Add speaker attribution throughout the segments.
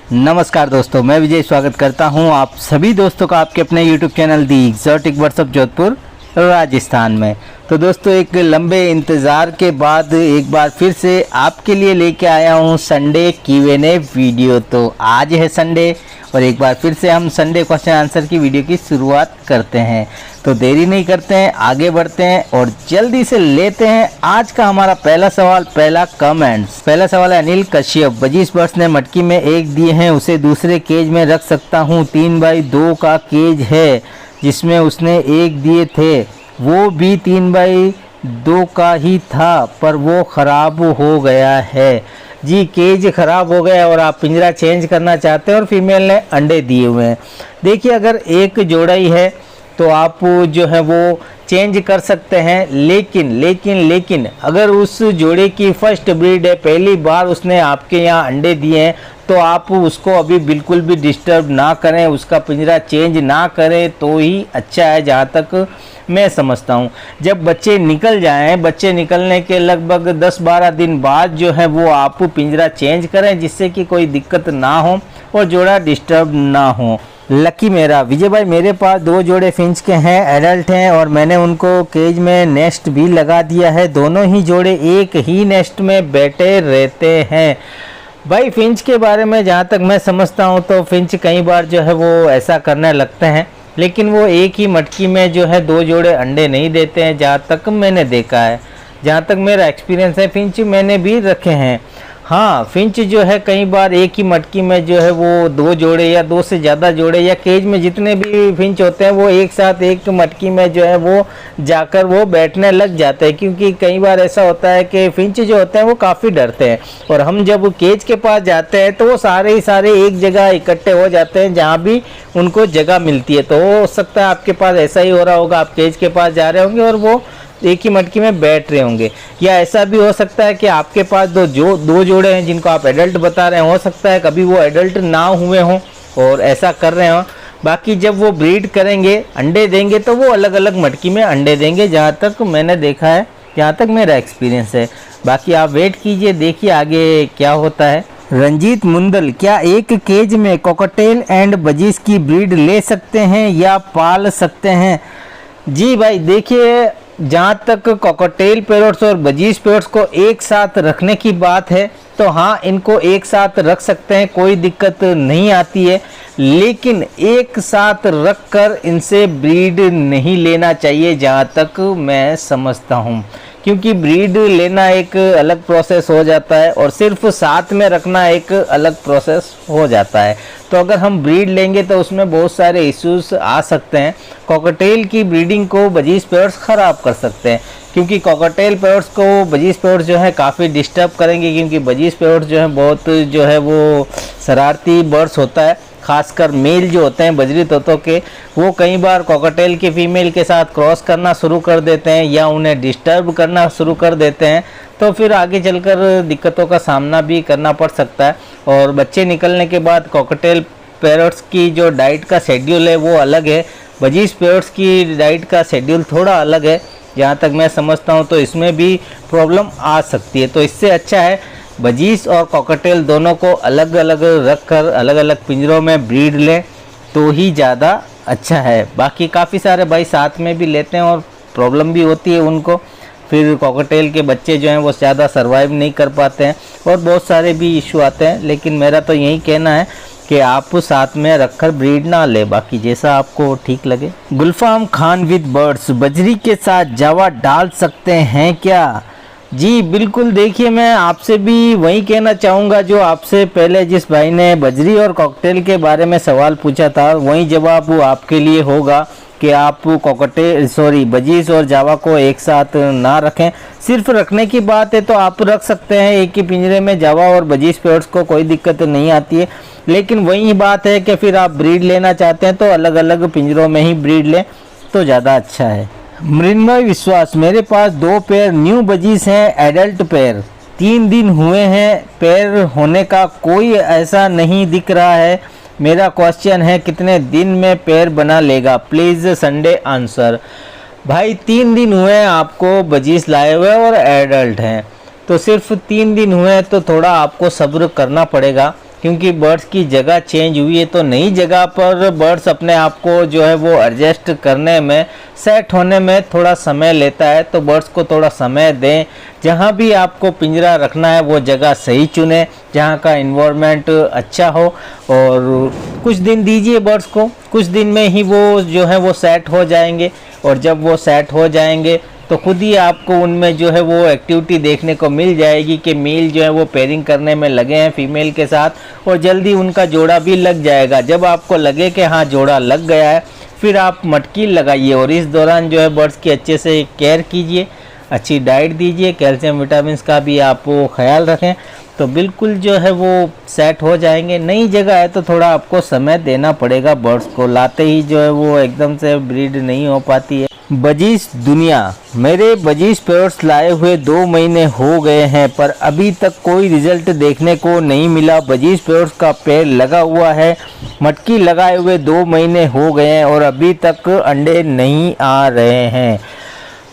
Speaker 1: नमस्कार दोस्तों, मैं विजय स्वागत करता हूं आप सभी दोस्तों का आपके अपने YouTube चैनल दी एक्सोटिक बर्ड्स जोधपुर राजस्थान में। तो दोस्तों, एक लंबे इंतज़ार के बाद एक बार फिर से आपके लिए लेके आया हूं संडे Q&A वीडियो। तो आज है संडे और एक बार फिर से हम संडे क्वेश्चन आंसर की वीडियो की शुरुआत करते हैं। तो देरी नहीं करते हैं, आगे बढ़ते हैं और जल्दी से लेते हैं आज का हमारा पहला सवाल, पहला कमेंट्स। पहला सवाल है अनिल कश्यप। बजीज बर्ड्स ने मटकी में एक दिए हैं, उसे दूसरे केज में रख सकता हूँ। 3x2 का केज है जिसमें उसने एक दिए थे, वो भी 3x2 का ही था पर वो ख़राब हो गया है। जी, केज ख़राब हो गया और आप पिंजरा चेंज करना चाहते हैं और फीमेल ने अंडे दिए हुए हैं। देखिए, अगर एक जोड़ा ही है तो आप जो है वो चेंज कर सकते हैं, लेकिन अगर उस जोड़े की फर्स्ट ब्रीड है, पहली बार उसने आपके यहाँ अंडे दिए हैं, तो आप उसको अभी बिल्कुल भी डिस्टर्ब ना करें, उसका पिंजरा चेंज ना करें तो ही अच्छा है, जहाँ तक मैं समझता हूँ। जब बच्चे निकल जाएं, बच्चे निकलने के लगभग 10-12 दिन बाद जो है वो आप पिंजरा चेंज करें, जिससे कि कोई दिक्कत ना हो और जोड़ा डिस्टर्ब ना हो। लकी मेरा विजय भाई, मेरे पास 2 जोड़े फिंच के हैं, एडल्ट हैं और मैंने उनको केज में नेस्ट भी लगा दिया है। दोनों ही जोड़े एक ही नेस्ट में बैठे रहते हैं। भाई, फिंच के बारे में जहाँ तक मैं समझता हूँ तो फिंच कई बार जो है वो ऐसा करने लगते हैं, लेकिन वो एक ही मटकी में जो है 2 जोड़े अंडे नहीं देते हैं, जहाँ तक मैंने देखा है, जहाँ तक मेरा एक्सपीरियंस है। फिंच मैंने भी रखे हैं। हाँ, फिंच जो है कई बार एक ही मटकी में जो है वो 2 जोड़े या 2 से ज़्यादा जोड़े या केज में जितने भी फिंच होते हैं वो एक साथ एक मटकी में जो है वो जाकर वो बैठने लग जाते हैं, क्योंकि कई बार ऐसा होता है कि फिंच जो होते हैं वो काफ़ी डरते हैं और हम जब केज के पास जाते हैं तो वो सारे ही सारे एक जगह इकट्ठे हो जाते हैं जहाँ भी उनको जगह मिलती है। तो हो सकता है आपके पास ऐसा ही हो रहा होगा, आप केज के पास जा रहे होंगे और वो एक ही मटकी में बैठ रहे होंगे, या ऐसा भी हो सकता है कि आपके पास दो जोड़े हैं जिनको आप एडल्ट बता रहे हैं, हो सकता है कभी वो एडल्ट ना हुए हों और ऐसा कर रहे हों। बाकी जब वो ब्रीड करेंगे, अंडे देंगे, तो वो अलग अलग मटकी में अंडे देंगे, जहाँ तक मैंने देखा है, जहाँ तक मेरा एक्सपीरियंस है। बाकी आप वेट कीजिए, देखिए आगे क्या होता है। रंजीत मुंदल, क्या एक केज में कॉकटेल एंड बजीज की ब्रीड ले सकते हैं या पाल सकते हैं? जी भाई, देखिए, जहाँ तक कॉकटेल पैरोट्स और बजीज पैरोट्स को एक साथ रखने की बात है तो हाँ, इनको एक साथ रख सकते हैं, कोई दिक्कत नहीं आती है, लेकिन एक साथ रखकर इनसे ब्रीड नहीं लेना चाहिए, जहाँ तक मैं समझता हूँ, क्योंकि ब्रीड लेना एक अलग प्रोसेस हो जाता है और सिर्फ साथ में रखना एक अलग प्रोसेस हो जाता है। तो अगर हम ब्रीड लेंगे तो उसमें बहुत सारे इश्यूज आ सकते हैं। कॉकटेल की ब्रीडिंग को बजीज पैरोट्स ख़राब कर सकते हैं, क्योंकि कॉकटेल पैरोट्स को बजीज पैरोट्स जो है काफ़ी डिस्टर्ब करेंगे, क्योंकि बजीज पैरोट्स जो है बहुत जो है वो शरारती बर्ड्स होता है, खासकर मेल जो होते हैं बजरी तोतों के, वो कई बार कॉकटेल के फीमेल के साथ क्रॉस करना शुरू कर देते हैं या उन्हें डिस्टर्ब करना शुरू कर देते हैं, तो फिर आगे चलकर दिक्कतों का सामना भी करना पड़ सकता है। और बच्चे निकलने के बाद कॉकटेल पैरोट्स की जो डाइट का शेड्यूल है वो अलग है, बजीज पैरोट्स की डाइट का शेड्यूल थोड़ा अलग है, जहाँ तक मैं समझता हूँ, तो इसमें भी प्रॉब्लम आ सकती है। तो इससे अच्छा है बजीज और कॉकटेल दोनों को अलग अलग रखकर अलग अलग पिंजरों में ब्रीड लें तो ही ज़्यादा अच्छा है। बाकी काफ़ी सारे भाई साथ में भी लेते हैं और प्रॉब्लम भी होती है उनको, फिर कॉकटेल के बच्चे जो हैं वो ज़्यादा सर्वाइव नहीं कर पाते हैं और बहुत सारे भी इशू आते हैं। लेकिन मेरा तो यही कहना है कि आप साथ में रखकर ब्रीड ना ले, बाकी जैसा आपको ठीक लगे। गुलफाम खान विद बर्ड्स, बजरी के साथ जावा डाल सकते हैं क्या? जी बिल्कुल, देखिए, मैं आपसे भी वही कहना चाहूँगा जो आपसे पहले जिस भाई ने बजरी और कॉकटेल के बारे में सवाल पूछा था, वही जवाब वो आपके लिए होगा कि आप बजीज और जावा को एक साथ ना रखें। सिर्फ रखने की बात है तो आप रख सकते हैं एक ही पिंजरे में जावा और बजीज पैरोट्स को, कोई दिक्कत नहीं आती है। लेकिन वही बात है कि फिर आप ब्रीड लेना चाहते हैं तो अलग अलग पिंजरों में ही ब्रीड लें तो ज़्यादा अच्छा है। मृन्मय विश्वास, मेरे पास 2 पेयर न्यू बजीज हैं, एडल्ट पेयर, 3 दिन हुए हैं, पेयर होने का कोई ऐसा नहीं दिख रहा है। मेरा क्वेश्चन है कितने दिन में पेयर बना लेगा, प्लीज़ संडे आंसर। भाई, 3 दिन हुए हैं आपको बजीज लाए हुए और एडल्ट हैं, तो सिर्फ 3 दिन हुए हैं तो थोड़ा आपको सब्र करना पड़ेगा, क्योंकि बर्ड्स की जगह चेंज हुई है, तो नई जगह पर बर्ड्स अपने आप को जो है वो एडजस्ट करने में, सेट होने में थोड़ा समय लेता है। तो बर्ड्स को थोड़ा समय दें। जहाँ भी आपको पिंजरा रखना है वो जगह सही चुनें, जहाँ का इन्वायरमेंट अच्छा हो, और कुछ दिन दीजिए बर्ड्स को। कुछ दिन में ही वो जो है वो सेट हो जाएंगे, और जब वो सेट हो जाएंगे तो खुद ही आपको उनमें जो है वो एक्टिविटी देखने को मिल जाएगी कि मेल जो है वो पेयरिंग करने में लगे हैं फीमेल के साथ, और जल्दी उनका जोड़ा भी लग जाएगा। जब आपको लगे कि हाँ जोड़ा लग गया है, फिर आप मटकी लगाइए, और इस दौरान जो है बर्ड्स की अच्छे से केयर कीजिए, अच्छी डाइट दीजिए, कैल्शियम विटामिन का भी आप ख्याल रखें, तो बिल्कुल जो है वो सेट हो जाएंगे। नई जगह है तो थोड़ा आपको समय देना पड़ेगा बर्ड्स को, लाते ही जो है वो एकदम से ब्रीड नहीं हो पाती है। बजीज दुनिया, मेरे बजीज पेयर्स लाए हुए 2 महीने हो गए हैं, पर अभी तक कोई रिजल्ट देखने को नहीं मिला। बजीज पेयर्स का पेड़ लगा हुआ है, मटकी लगाए हुए 2 महीने हो गए हैं और अभी तक अंडे नहीं आ रहे हैं।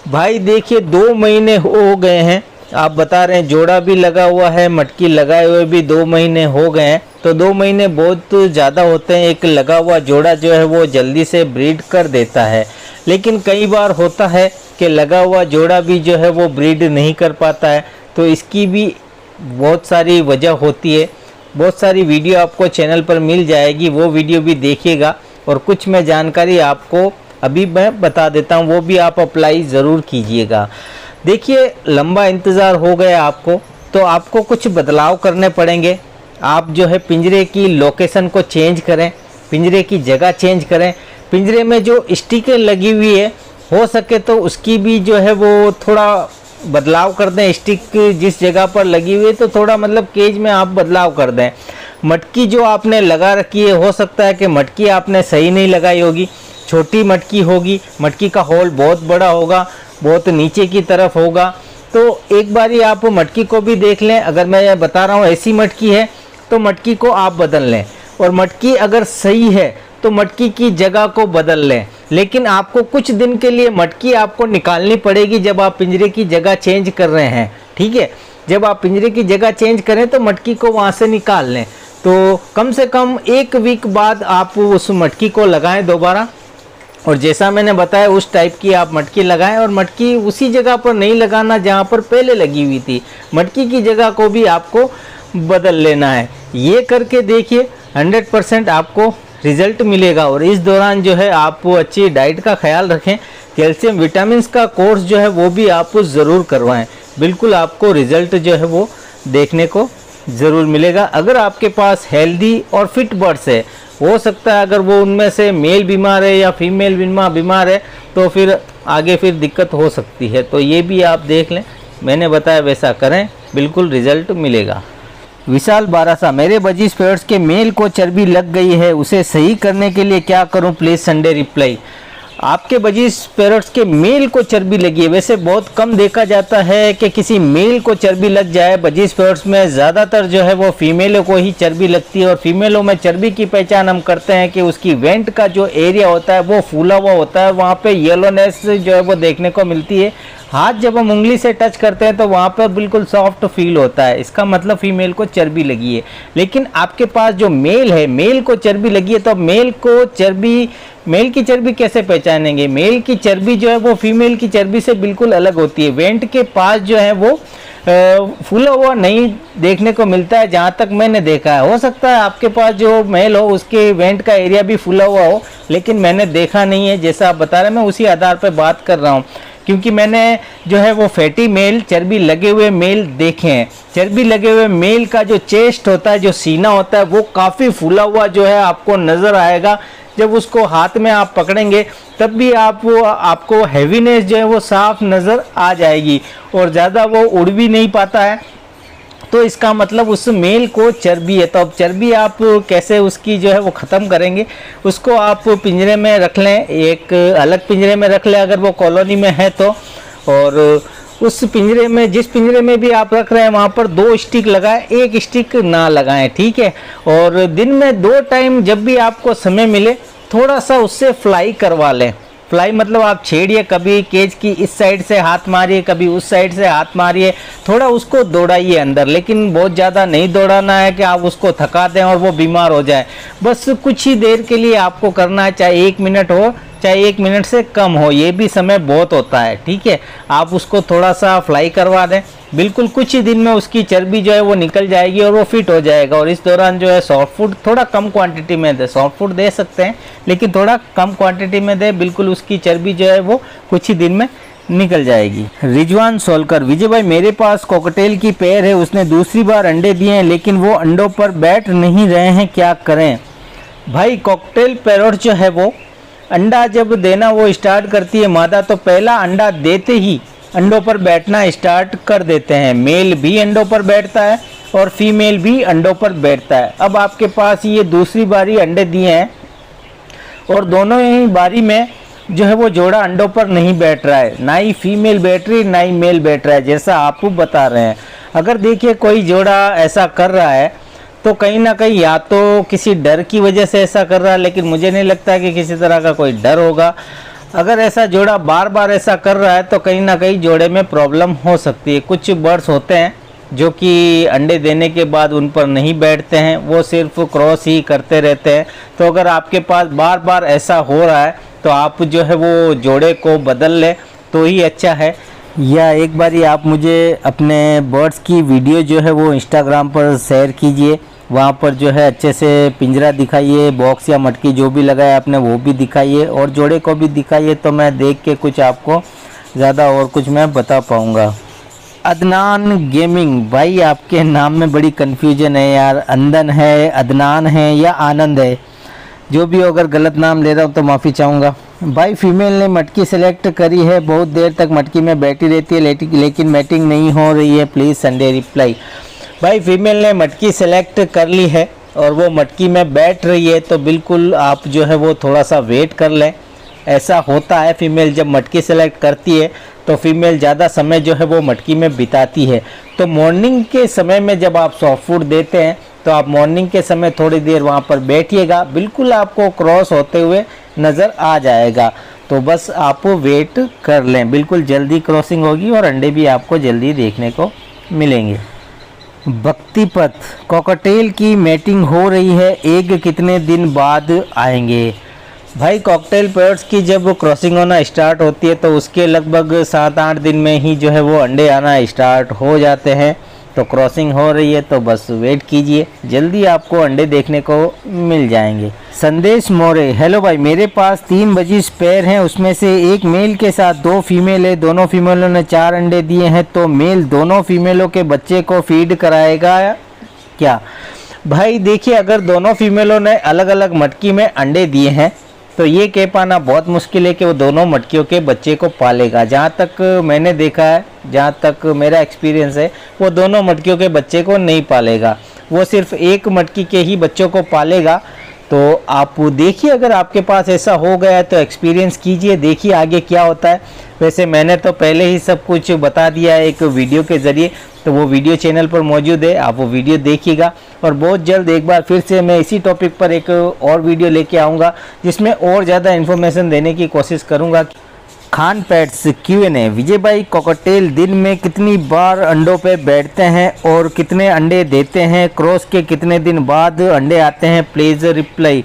Speaker 1: भाई देखिए 2 महीने हो गए हैं, आप बता रहे हैं जोड़ा भी लगा हुआ है, मटकी लगाए हुए भी 2 महीने हो गए हैं, तो 2 महीने बहुत ज़्यादा होते हैं। एक लगा हुआ जोड़ा जो है वो जल्दी से ब्रीड कर देता है, लेकिन कई बार होता है कि लगा हुआ जोड़ा भी जो है वो ब्रीड नहीं कर पाता है। तो इसकी भी बहुत सारी वजह होती है। बहुत सारी वीडियो आपको चैनल पर मिल जाएगी, वो वीडियो भी देखिएगा, और कुछ मैं जानकारी आपको अभी मैं बता देता हूँ, वो भी आप अप्लाई ज़रूर कीजिएगा। देखिए लंबा इंतज़ार हो गया आपको, तो आपको कुछ बदलाव करने पड़ेंगे। आप जो है पिंजरे की लोकेशन को चेंज करें, पिंजरे की जगह चेंज करें। पिंजरे में जो स्टिकें लगी हुई है, हो सके तो उसकी भी जो है वो थोड़ा बदलाव कर दें। स्टिक जिस जगह पर लगी हुई है तो थोड़ा मतलब केज में आप बदलाव कर दें। मटकी जो आपने लगा रखी है, हो सकता है कि मटकी आपने सही नहीं लगाई होगी, छोटी मटकी होगी, मटकी का होल बहुत बड़ा होगा, बहुत नीचे की तरफ होगा। तो एक बारी आप मटकी को भी देख लें। अगर मैं बता रहा हूँ ऐसी मटकी है तो मटकी को आप बदल लें, और मटकी अगर सही है तो मटकी की जगह को बदल लें। लेकिन आपको कुछ दिन के लिए मटकी आपको निकालनी पड़ेगी जब आप पिंजरे की जगह चेंज कर रहे हैं, ठीक है। जब आप पिंजरे की जगह चेंज करें तो मटकी को वहाँ से निकाल लें। तो कम से कम 1 वीक बाद आप उस मटकी को लगाएं दोबारा, और जैसा मैंने बताया उस टाइप की आप मटकी लगाएं। और मटकी उसी जगह पर नहीं लगाना जहाँ पर पहले लगी हुई थी, मटकी की जगह को भी आपको बदल लेना है। ये करके देखिए 100% आपको रिज़ल्ट मिलेगा। और इस दौरान जो है आप अच्छी डाइट का ख्याल रखें, कैल्शियम विटामिन का कोर्स जो है वो भी आप ज़रूर करवाएं। बिल्कुल आपको रिज़ल्ट जो है वो देखने को ज़रूर मिलेगा। अगर आपके पास हेल्दी और फिट बर्ड्स है, हो सकता है अगर वो उनमें से मेल बीमार है या फीमेल बीमार है तो फिर आगे फिर दिक्कत हो सकती है। तो ये भी आप देख लें, मैंने बताया वैसा करें, बिल्कुल रिज़ल्ट मिलेगा। विशाल बारासा, मेरे बजीज पेयर्स के मेल को चर्बी लग गई है, उसे सही करने के लिए क्या करूं? Please Sunday reply. आपके बजीज पेयर्स के मेल को चर्बी लगी है, वैसे बहुत कम देखा जाता है कि किसी मेल को चर्बी लग जाए। बजीज पेयर्स में ज़्यादातर जो है वो फीमेलों को ही चर्बी लगती है, और फीमेलों में चर्बी की पहचान हम करते हैं कि उसकी वेंट का जो एरिया होता है वो फूला हुआ होता है, वहाँ पे येलोनेस जो है वो देखने को मिलती है। हाथ जब हम उंगली से टच करते हैं तो वहाँ पर बिल्कुल सॉफ्ट फील होता है, इसका मतलब फीमेल को चर्बी लगी है। लेकिन आपके पास जो मेल है, मेल को चर्बी लगी है, तो मेल की चर्बी कैसे पहचानेंगे? मेल की चर्बी जो है वो फीमेल की चर्बी से बिल्कुल अलग होती है। वेंट के पास जो है वो फूला हुआ नहीं देखने को मिलता है, जहाँ तक मैंने देखा है। हो सकता है आपके पास जो मेल हो उसके वेंट का एरिया भी फूला हुआ हो, लेकिन मैंने देखा नहीं है। जैसा आप बता रहे हैं मैं उसी आधार पर बात कर रहा हूँ, क्योंकि मैंने जो है वो फैटी मेल, चर्बी लगे हुए मेल देखे हैं। चर्बी लगे हुए मेल का जो चेस्ट होता है, जो सीना होता है, वो काफ़ी फूला हुआ जो है आपको नज़र आएगा। जब उसको हाथ में आप पकड़ेंगे तब भी आपको हैवीनेस जो है वो साफ नज़र आ जाएगी, और ज़्यादा वो उड़ भी नहीं पाता है। तो इसका मतलब उस मेल को चर्बी है। तो अब चर्बी आप कैसे उसकी जो है वो ख़त्म करेंगे? उसको आप पिंजरे में रख लें, एक अलग पिंजरे में रख लें अगर वो कॉलोनी में है तो, और उस पिंजरे में, जिस पिंजरे में भी आप रख रहे हैं वहाँ पर 2 स्टिक लगाएं, 1 स्टिक ना लगाएं, ठीक है। और दिन में 2 टाइम जब भी आपको समय मिले थोड़ा सा उससे फ्लाई करवा लें। फ्लाई मतलब आप छेड़िए, कभी केज की इस साइड से हाथ मारिए, कभी उस साइड से हाथ मारिए, थोड़ा उसको दौड़ाइए अंदर, लेकिन बहुत ज़्यादा नहीं दौड़ाना है कि आप उसको थका दें और वो बीमार हो जाए। बस कुछ ही देर के लिए आपको करना है, चाहे 1 मिनट हो चाहे 1 मिनट से कम हो, ये भी समय बहुत होता है, ठीक है। आप उसको थोड़ा सा फ्लाई करवा दें, बिल्कुल कुछ ही दिन में उसकी चर्बी जो है वो निकल जाएगी और वो फिट हो जाएगा। और इस दौरान जो है सॉफ्ट फूड थोड़ा कम क्वांटिटी में दे, सॉफ्ट फूड दे सकते हैं लेकिन थोड़ा कम क्वांटिटी में दे, बिल्कुल उसकी चर्बी जो है वो कुछ ही दिन में निकल जाएगी। रिजवान सोलकर, विजय भाई मेरे पास कॉकटेल की पेयर है, उसने दूसरी बार अंडे दिए हैं लेकिन वो अंडों पर बैठ नहीं रहे हैं, क्या करें? भाई कॉकटेल पैरोट जो है वो अंडा जब देना वो स्टार्ट करती है मादा, तो पहला अंडा देते ही अंडों पर बैठना स्टार्ट कर देते हैं। मेल भी अंडों पर बैठता है और फीमेल भी अंडों पर बैठता है। अब आपके पास ये दूसरी बारी अंडे दिए हैं और दोनों ही बारी में जो है वो जोड़ा अंडों पर नहीं बैठ रहा है, ना ही फीमेल बैठ रही ना ही मेल बैठ रहा है, जैसा आप बता रहे हैं। अगर देखिए कोई जोड़ा ऐसा कर रहा है तो कहीं ना कहीं या तो किसी डर की वजह से ऐसा कर रहा है, लेकिन मुझे नहीं लगता कि किसी तरह का कोई डर होगा। अगर ऐसा जोड़ा बार बार ऐसा कर रहा है तो कहीं ना कहीं जोड़े में प्रॉब्लम हो सकती है। कुछ बर्ड्स होते हैं जो कि अंडे देने के बाद उन पर नहीं बैठते हैं, वो सिर्फ क्रॉस ही करते रहते हैं। तो अगर आपके पास बार बार ऐसा हो रहा है तो आप जो है वो जोड़े को बदल लें तो ही अच्छा है। या एक बारी आप मुझे अपने बर्ड्स की वीडियो जो है वो इंस्टाग्राम पर शेयर कीजिए, वहाँ पर जो है अच्छे से पिंजरा दिखाइए, बॉक्स या मटकी जो भी लगाया आपने वो भी दिखाइए और जोड़े को भी दिखाइए, तो मैं देख के कुछ आपको ज़्यादा और कुछ मैं बता पाऊँगा। अदनान गेमिंग, भाई आपके नाम में बड़ी कन्फ्यूजन है यार, अंदन है, अदनान है या आनंद है, जो भी हो, अगर गलत नाम ले रहा हूँ तो माफ़ी चाहूँगा। भाई फीमेल ने मटकी सेलेक्ट करी है, बहुत देर तक मटकी में बैठी रहती है लेकिन मैटिंग नहीं हो रही है, प्लीज़ संडे रिप्लाई। भाई फीमेल ने मटकी सेलेक्ट कर ली है और वो मटकी में बैठ रही है, तो बिल्कुल आप जो है वो थोड़ा सा वेट कर लें। ऐसा होता है, फीमेल जब मटकी सेलेक्ट करती है तो फीमेल ज़्यादा समय जो है वो मटकी में बिताती है। तो मॉर्निंग के समय में जब आप सॉफ्ट फूड देते हैं तो आप मॉर्निंग के समय थोड़ी देर वहाँ पर बैठिएगा, बिल्कुल आपको क्रॉस होते हुए नज़र आ जाएगा। तो बस आप वेट कर लें, बिल्कुल जल्दी क्रॉसिंग होगी और अंडे भी आपको जल्दी देखने को मिलेंगे। भक्तिपथ, कॉकटेल की मैटिंग हो रही है, एग कितने दिन बाद आएंगे? भाई कॉकटेल पैरोट्स की जब क्रॉसिंग होना स्टार्ट होती है तो उसके लगभग 7-8 दिन में ही जो है वो अंडे आना स्टार्ट हो जाते हैं। तो क्रॉसिंग हो रही है तो बस वेट कीजिए, जल्दी आपको अंडे देखने को मिल जाएंगे। संदेश मोरे, हेलो भाई मेरे पास 3 बजीज पेयर हैं, उसमें से एक मेल के साथ 2 फीमेल है, दोनों फीमेलों ने 4 अंडे दिए हैं, तो मेल दोनों फीमेलों के बच्चे को फीड कराएगा क्या? भाई देखिए, अगर दोनों फीमेलों ने अलग अलग मटकी में अंडे दिए हैं तो ये कह पाना बहुत मुश्किल है कि वो दोनों मटकियों के बच्चे को पालेगा। जहाँ तक मैंने देखा है, जहाँ तक मेरा एक्सपीरियंस है, वो दोनों मटकियों के बच्चे को नहीं पालेगा, वो सिर्फ एक मटकी के ही बच्चों को पालेगा। तो आप देखिए, अगर आपके पास ऐसा हो गया है तो एक्सपीरियंस कीजिए, देखिए आगे क्या होता है। वैसे मैंने तो पहले ही सब कुछ बता दिया है एक वीडियो के ज़रिए, तो वो वीडियो चैनल पर मौजूद है, आप वो वीडियो देखिएगा। और बहुत जल्द एक बार फिर से मैं इसी टॉपिक पर एक और वीडियो लेके आऊँगा जिसमें और ज़्यादा इन्फॉर्मेशन देने की कोशिश करूँगा। खान पेट्स Q&A, विजय भाई कॉकटेल दिन में कितनी बार अंडों पे बैठते हैं और कितने अंडे देते हैं? क्रॉस के कितने दिन बाद अंडे आते हैं? Please reply.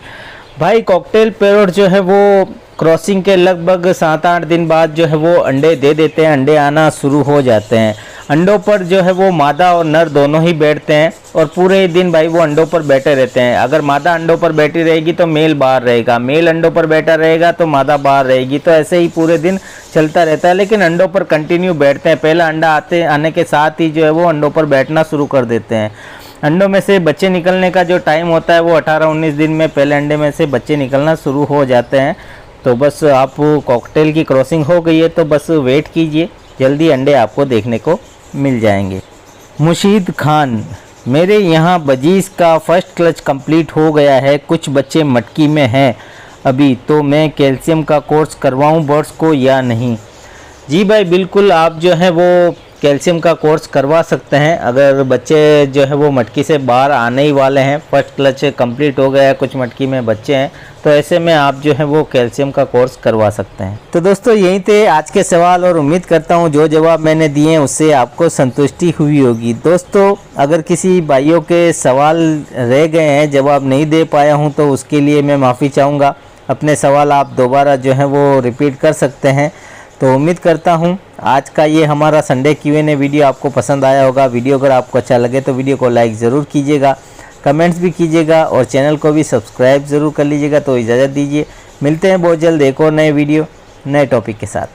Speaker 1: भाई कॉकटेल पैरोट जो है वो क्रॉसिंग के लगभग 7-8 दिन बाद जो है वो अंडे दे देते हैं, अंडे आना शुरू हो जाते हैं। अंडों पर जो है वो मादा और नर दोनों ही बैठते हैं और पूरे दिन भाई वो अंडों पर बैठे रहते हैं। अगर मादा अंडों पर बैठी रहेगी तो मेल बाहर रहेगा, मेल अंडों पर बैठा रहेगा तो मादा बाहर रहेगी, तो ऐसे ही पूरे दिन चलता रहता है। लेकिन अंडों पर कंटिन्यू बैठते हैं, पहला अंडा आने के साथ ही जो है वो अंडों पर बैठना शुरू कर देते हैं। अंडों में से बच्चे निकलने का जो टाइम होता है वो 18-19 दिन में पहले अंडे में से बच्चे निकलना शुरू हो जाते हैं। तो बस आप कॉकटेल की क्रॉसिंग हो गई है तो बस वेट कीजिए, जल्दी अंडे आपको देखने को मिल जाएंगे। मुशीद खान, मेरे यहाँ बजीज का फर्स्ट क्लच कंप्लीट हो गया है, कुछ बच्चे मटकी में हैं अभी, तो मैं कैल्शियम का कोर्स करवाऊँ बर्ड्स को या नहीं? जी भाई बिल्कुल, आप जो है वो कैल्शियम का कोर्स करवा सकते हैं। अगर बच्चे जो है वो मटकी से बाहर आने ही वाले हैं, फर्स्ट क्लच कंप्लीट हो गया है, कुछ मटकी में बच्चे हैं, तो ऐसे में आप जो है वो कैल्शियम का कोर्स करवा सकते हैं। तो दोस्तों यही थे आज के सवाल और उम्मीद करता हूँ जो जवाब मैंने दिए हैं उससे आपको संतुष्टि हुई होगी। दोस्तों अगर किसी भाइयों के सवाल रह गए हैं, जवाब नहीं दे पाया हूँ, तो उसके लिए मैं माफ़ी चाहूँगा। अपने सवाल आप दोबारा जो है वो रिपीट कर सकते हैं। तो उम्मीद करता हूँ आज का ये हमारा संडे Q&A वीडियो आपको पसंद आया होगा। वीडियो अगर आपको अच्छा लगे तो वीडियो को लाइक ज़रूर कीजिएगा, कमेंट्स भी कीजिएगा और चैनल को भी सब्सक्राइब ज़रूर कर लीजिएगा। तो इजाज़त दीजिए, मिलते हैं बहुत जल्द एक और नए वीडियो नए टॉपिक के साथ।